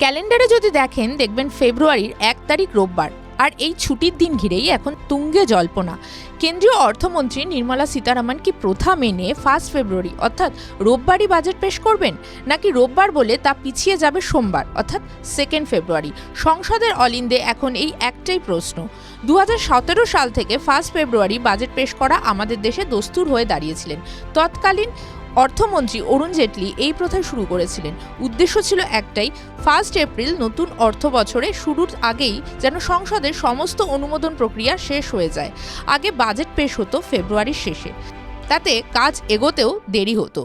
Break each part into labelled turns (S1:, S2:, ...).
S1: ক্যালেন্ডারে যদি দেখেন দেখবেন ফেব্রুয়ারির 1 তারিখ রোববার। আর এই ছুটির দিন ঘিরেই এখন তুঙ্গে জল্পনা। কেন্দ্রীয় অর্থমন্ত্রী নির্মলা সীতারামন কি প্রথা মেনে 1 ফেব্রুয়ারি অর্থাৎ রোববারই বাজেট পেশ করবেন, নাকি রোববার বলে তা পিছিয়ে যাবে সোমবার অর্থাৎ 2 ফেব্রুয়ারি? সংসদের অলিন্দে এখন এই একটাই প্রশ্ন। 2017 সাল থেকে 1 ফেব্রুয়ারি বাজেট পেশ করা আমাদের দেশে দস্তুর হয়ে দাঁড়িয়েছিলেন। তৎকালীন অর্থমন্ত্রী অরুণ জেটলি এই প্রথা শুরু করেছিলেন। উদ্দেশ্য ছিল একটাই, 1 এপ্রিল নতুন অর্থ বছরে শুরুর আগেই যেন সংসদের সমস্ত অনুমোদন প্রক্রিয়া শেষ হয়ে যায়। আগে বাজেট পেশ হতো ফেব্রুয়ারির শেষে, তাতে কাজ এগোতেও দেরি হতো।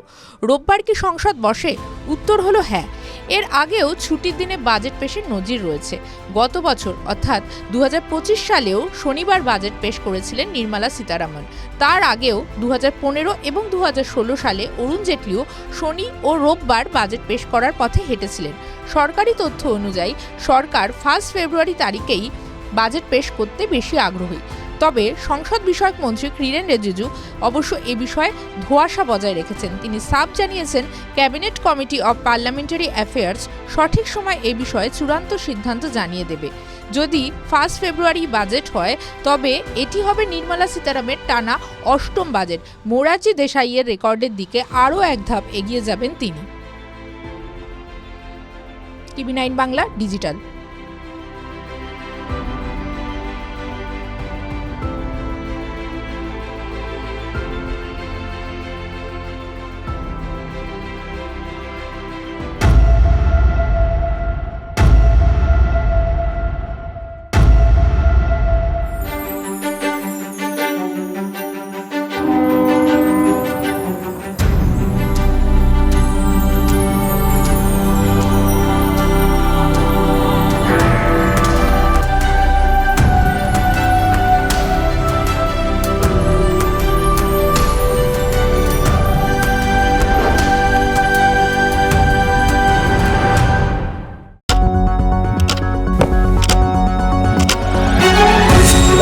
S1: রোববার কি সংসদ বসে? উত্তর হলো হ্যাঁ। এর আগেও ছুটির দিনে বাজেট পেশের নজির রয়েছে। গত বছর অর্থাৎ 2025 সালেও শনিবার বাজেট পেশ করেছিলেন নির্মলা সীতারামন। তার আগেও 2015 এবং 2016 সালে অরুণ জেটলিও শনি ও রোববার বাজেট পেশ করার পথে হেঁটেছিলেন। সরকারি তথ্য অনুযায়ী সরকার 1 ফেব্রুয়ারি তারিখেই বাজেট পেশ করতে বেশি আগ্রহী। তবে সংসদ বিষয়ক মন্ত্রী কিরেন রিজিজু অবশ্য এ বিষয়ে ধোঁয়াশা বজায় রেখেছেন। তিনি সাফ জানিয়েছেন, cabinet committee of parliamentary affairs সঠিক সময় এ বিষয়ে চূড়ান্ত সিদ্ধান্ত জানিয়ে দেবে। যদি 1 ফেব্রুয়ারি বাজেট হয় তবে এটি হবে নির্মলা সীতারামনের টানা 8ম বাজেট। মোরারজি দেশাইয়ের রেকর্ডের দিকে আরও এক ধাপ এগিয়ে যাবেন তিনি। TV9 Bangla digital.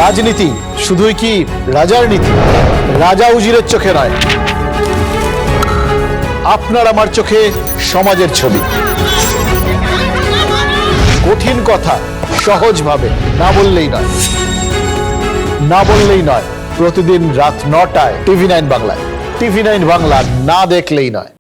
S2: রাজনীতি শুধুই কি রাজার নীতি? রাজা উজিরের চোখে নয়, আপনার আমার চোখে সমাজের ছবি। কঠিন কথা সহজভাবে না বললেই নয়। প্রতিদিন রাত 9টায় TV9 বাংলায়। TV9 বাংলা না দেখলেই নয়।